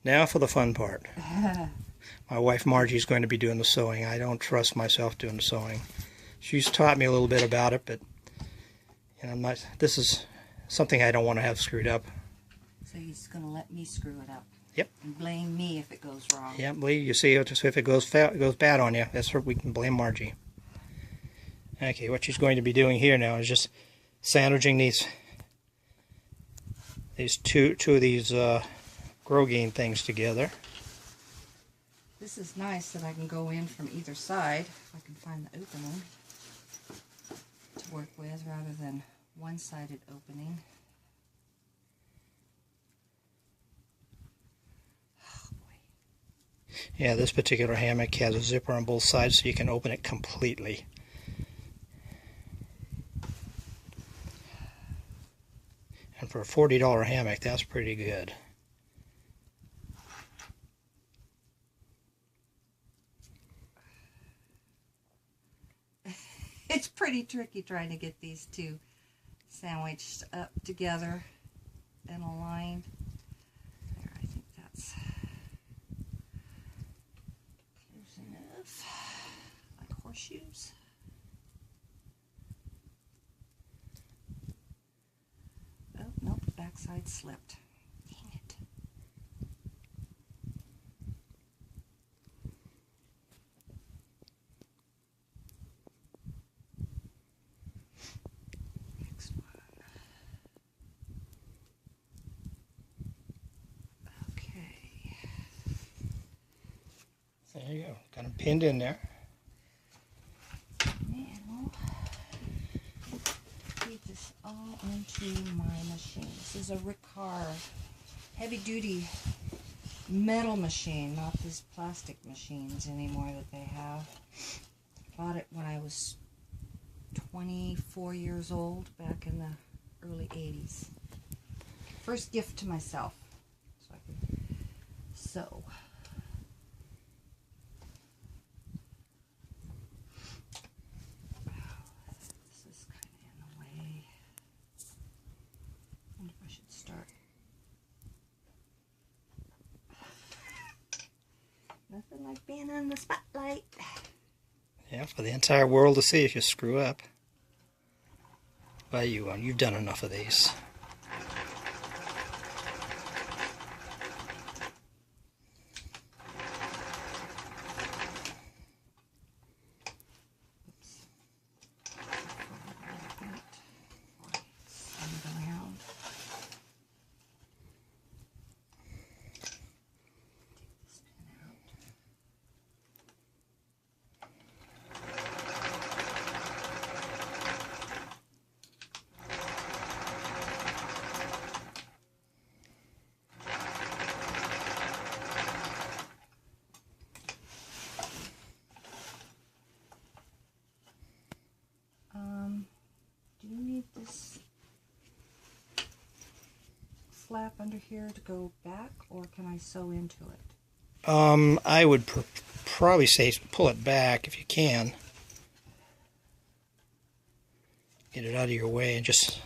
Now for the fun part. My wife Margie's going to be doing the sewing. I don't trust myself doing the sewing. She's taught me a little bit about it, but you know, this is something I don't want to have screwed up. So he's going to let me screw it up. Yep. And blame me if it goes wrong. Yep, you see, if it goes bad on you, that's where we can blame Margie. Okay, what she's going to be doing here now is just sandwiching these two of these Grommet things together. This is nice that I can go in from either side, if I can find the opening to work with, rather than one-sided opening. Oh boy. Yeah, this particular hammock has a zipper on both sides, so you can open it completely. And for a $40 hammock, that's pretty good. It's pretty tricky trying to get these two sandwiched up together and aligned. There, I think that's close enough. Like horseshoes. Oh, nope, the backside slipped. Dang it. Next one. Okay. There you go. Got them pinned in there. This all into my machine. This is a Ricard heavy-duty metal machine, not these plastic machines anymore that they have. Bought it when I was 24 years old, back in the early 80s. First gift to myself, so I could sew. Nothing like being in the spotlight. Yeah, for the entire world to see if you screw up. Well, you've done enough of these. Do you need this flap under here to go back, or can I sew into it? I would probably say pull it back if you can. Get it out of your way and just...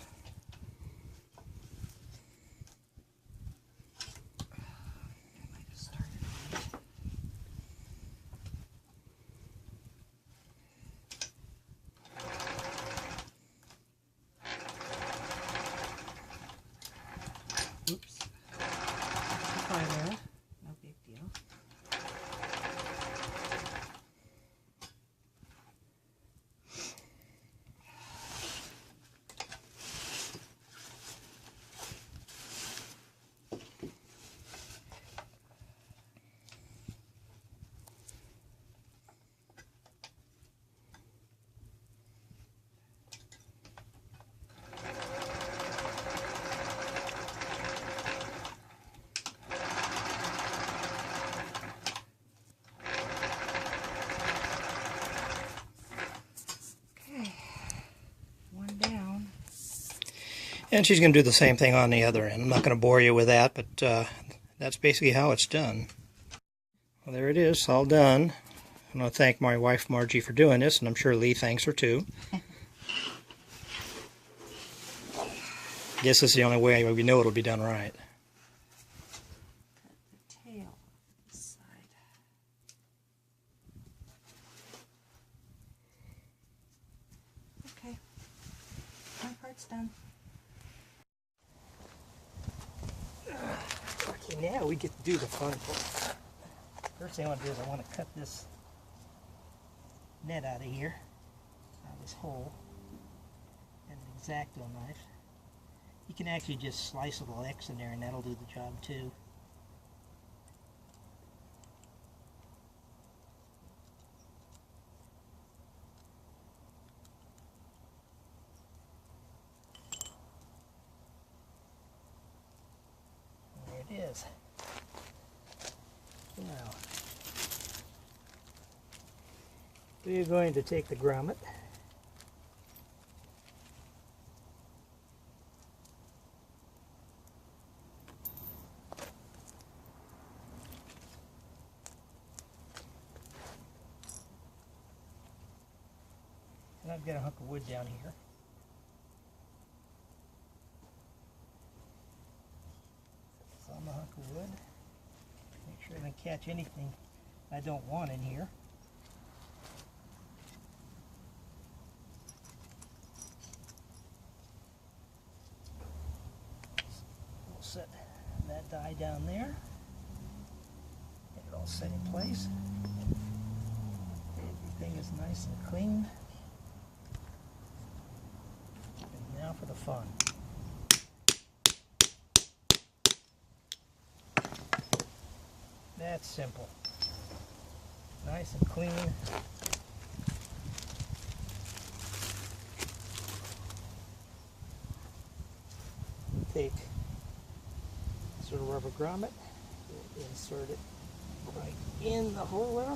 Oops. Try there. No big deal. And she's going to do the same thing on the other end. I'm not going to bore you with that, but that's basically how it's done. Well, there it is, all done. I want to thank my wife Margie for doing this, and I'm sure Lee thanks her too. I guess this is the only way we know it'll be done right. Cut the part's done. Okay, now we get to do the fun part. First thing I want to do is I want to cut this net out of here, out of this hole, and an X-Acto knife. You can actually just slice a little X in there and that'll do the job too. There it is. Now, we're going to take the grommet, and I've got a hunk of wood down here. It's on the hunk of wood. Make sure I don't catch anything I don't want in here. We'll set that die down there. Get it all set in place. Everything is nice and clean. And now for the fun. That's simple. Nice and clean. Take sort of rubber grommet, insert it right in the hole there.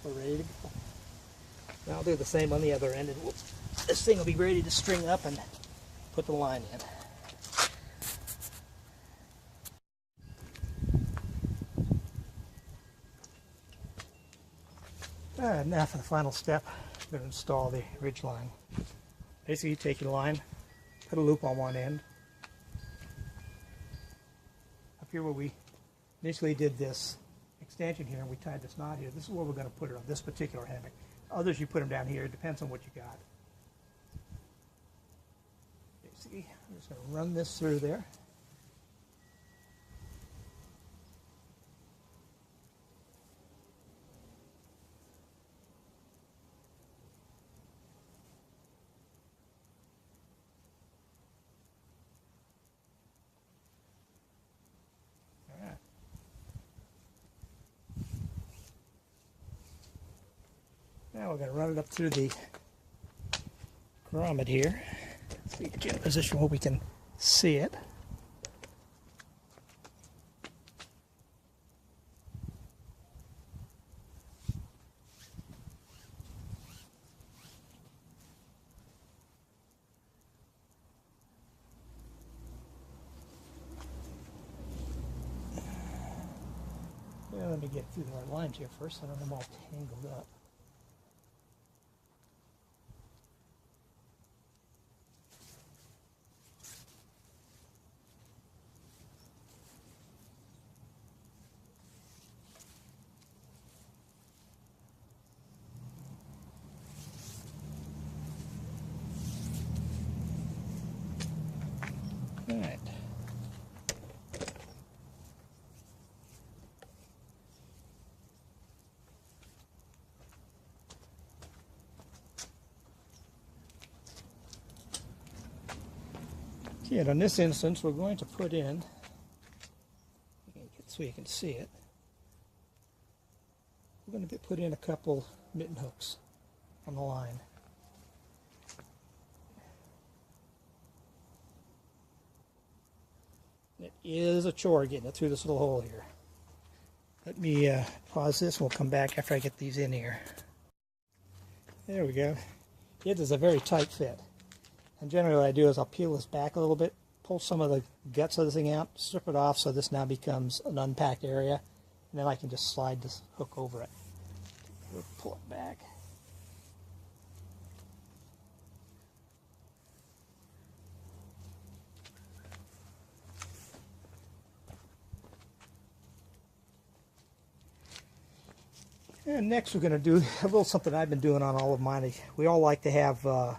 We're ready to go. Now I'll do the same on the other end, and this thing will be ready to string up and put the line in. Alright, now for the final step, I'm going to install the Ridgeline. Basically, you take your line, put a loop on one end. Up here where we initially did this extension here, and we tied this knot here, this is where we're going to put it on this particular hammock. Others you put them down here, it depends on what you got. Basically, I'm just going to run this through there. Now we're going to run it up through the grommet here. So we can get in a position where we can see it. Well, let me get through the right lines here first, so I don't have them all tangled up. All right. Okay, and on this instance, we're going to put in, so you can see it, we're going to put in a couple mitten hooks on the line. It is a chore getting it through this little hole here. Let me pause this, and we'll come back after I get these in here. There we go. It is a very tight fit. And generally what I do is I'll peel this back a little bit, pull some of the guts of the thing out, strip it off so this now becomes an unpacked area, and then I can just slide this hook over it. We'll pull it back. And next we're going to do a little something I've been doing on all of mine. We all like to have a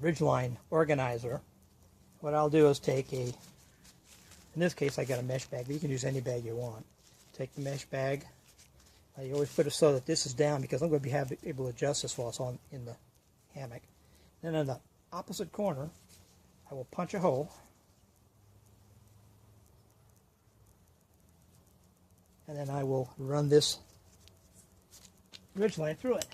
Ridgeline organizer. What I'll do is take in this case I got a mesh bag, but you can use any bag you want. Take the mesh bag. You always put it so that this is down because I'm going to be able to adjust this while it's on in the hammock. Then in the opposite corner, I will punch a hole. And then I will run this Ridgeline through it.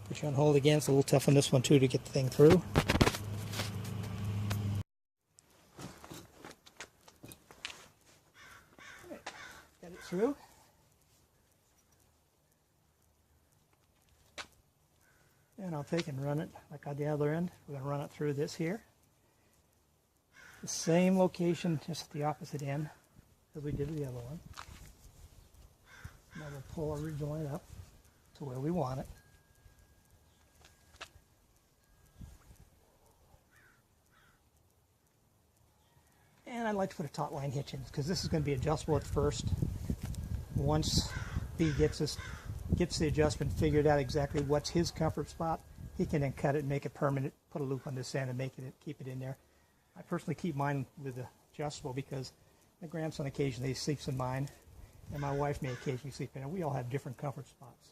Put you on hold again. It's a little tough on this one too to get the thing through. Got it through. And I'll take and run it like on the other end. We're going to run it through this here. The same location, just at the opposite end as we did with the other one. Now we'll pull our Ridgeline up to where we want it. And I like to put a taut line hitch in because this is going to be adjustable at first. Once B gets the adjustment figured out exactly what's his comfort spot, he can then cut it and make it permanent, put a loop on this end and keep it in there. I personally keep mine with the adjustable because my grandson occasionally sleeps in mine and my wife may occasionally sleep in it. We all have different comfort spots.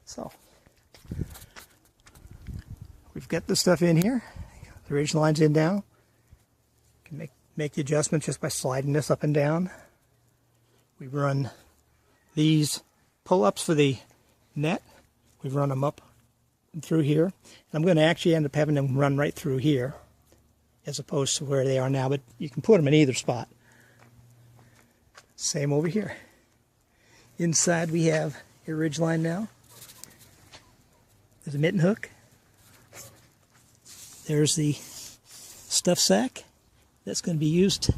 So, we've got this stuff in here. The Ridgeline's in now. You can make the adjustment just by sliding this up and down. We run these pull-ups for the net. We run them up and through here. And I'm going to actually end up having them run right through here as opposed to where they are now, but you can put them in either spot. Same over here. Inside we have your Ridgeline now. There's a mitten hook. There's the stuff sack. That's going to be used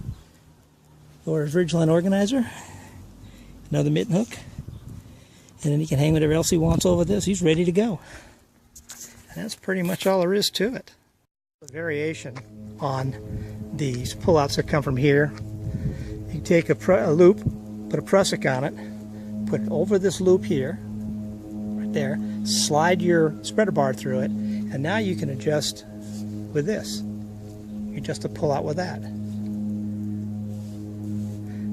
for a Ridgeline organizer. Another mitten hook. And then he can hang whatever else he wants over this. He's ready to go. And that's pretty much all there is to it. The variation on these pullouts that come from here. You take a loop, put a prusik on it, put it over this loop here, right there, slide your spreader bar through it, and now you can adjust with this. You adjust the pullout with that.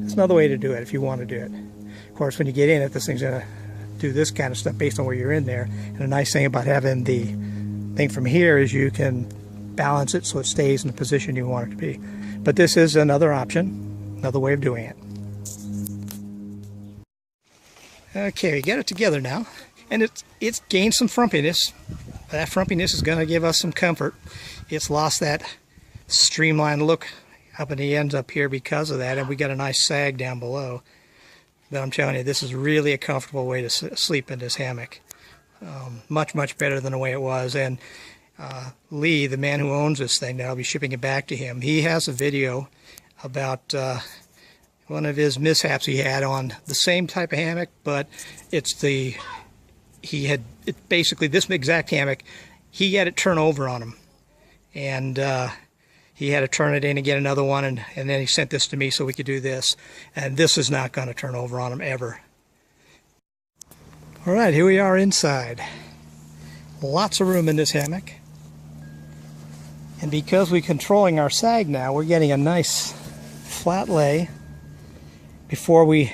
That's another way to do it if you want to do it. Of course, when you get in it, this thing's going to do this kind of stuff based on where you're in there. And the nice thing about having the thing from here is you can balance it so it stays in the position you want it to be. But this is another option, another way of doing it. Okay, we got it together now. And it's gained some frumpiness. That frumpiness is going to give us some comfort. It's lost that streamlined look up in the ends up here because of that, and we got a nice sag down below. But I'm telling you, this is really a comfortable way to sleep in this hammock. Much, much better than the way it was. And Lee, the man who owns this thing, now I'll be shipping it back to him. He has a video about one of his mishaps he had on the same type of hammock, but basically this exact hammock, he had it turn over on him. And he had to turn it in and get another one, and then he sent this to me so we could do this. And this is not going to turn over on him ever. All right, here we are inside. Lots of room in this hammock. And because we're controlling our sag now, we're getting a nice flat lay. Before we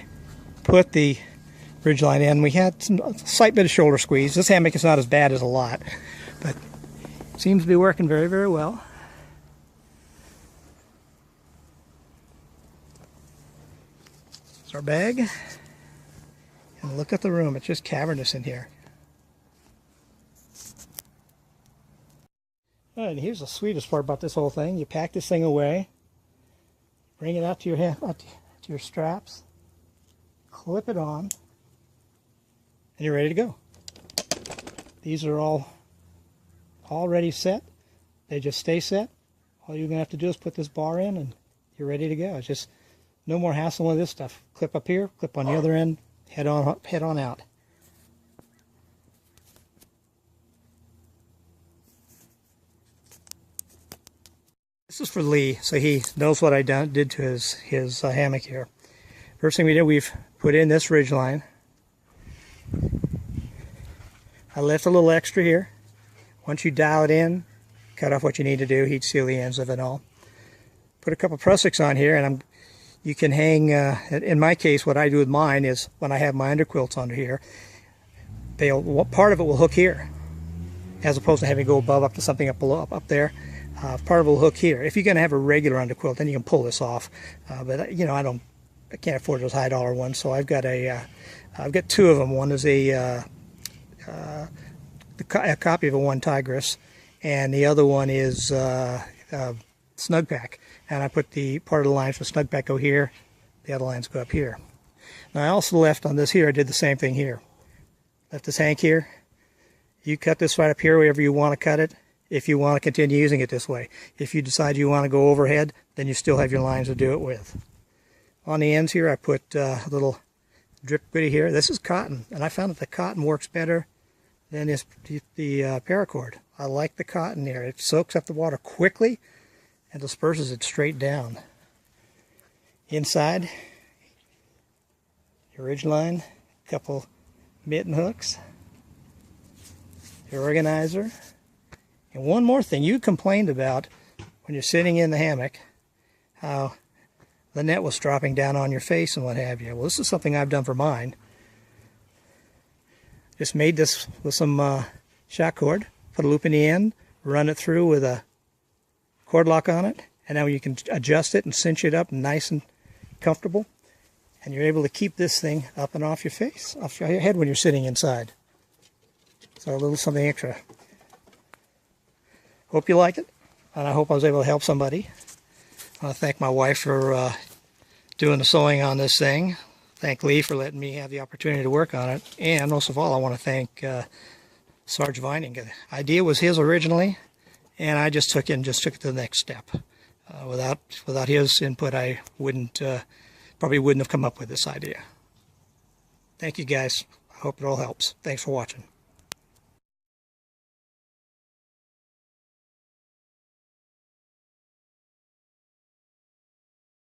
put the Ridgeline in, we had a slight bit of shoulder squeeze. This hammock is not as bad as a lot, but it seems to be working very, very well. Our bag, and look at the room. It's just cavernous in here. And here's the sweetest part about this whole thing. You pack this thing away, bring it out to your straps, clip it on, and you're ready to go. These are all already set. They just stay set. All you're going to have to do is put this bar in and you're ready to go. It's just no more hassle with this stuff. Clip up here, clip on the other end, head on out. This is for Lee, so he knows what I did to his hammock here. First thing we did, we've put in this Ridgeline. I left a little extra here. Once you dial it in, cut off what you need to do, heat seal the ends of it all. Put a couple prussics on here, and you can hang, in my case, what I do with mine is when I have my underquilts under here, part of it will hook here, as opposed to having to go above up to something up below, up there. Part of it will hook here. If you're going to have a regular underquilt, then you can pull this off. But you know, I can't afford those high dollar ones, so I've got two of them. One is a copy of a One Tigress, and the other one is Snug Pack. And I put the part of the lines for Snug Pack go here, the other lines go up here. Now I also left on this here, I did the same thing here. Left this hank here. You cut this right up here wherever you want to cut it, if you want to continue using it this way. If you decide you want to go overhead, then you still have your lines to do it with. On the ends here, I put a little drip goodie here. This is cotton, and I found that the cotton works better than the paracord. I like the cotton here. It soaks up the water quickly and disperses it straight down. Inside, your Ridgeline, a couple mitten hooks, your organizer, and one more thing. You complained about when you're sitting in the hammock how the net was dropping down on your face and what have you. Well, this is something I've done for mine. Just made this with some shot cord, put a loop in the end, run it through with a cord lock on it, and now you can adjust it and cinch it up nice and comfortable, and you're able to keep this thing up and off your face, off your head when you're sitting inside. So a little something extra. Hope you like it, and I hope I was able to help somebody. I want to thank my wife for doing the sewing on this thing. Thank Lee for letting me have the opportunity to work on it. And most of all, I want to thank Sarge Vining. The idea was his originally, and I just took it to the next step. Without his input, I probably wouldn't have come up with this idea. Thank you guys. I hope it all helps. Thanks for watching.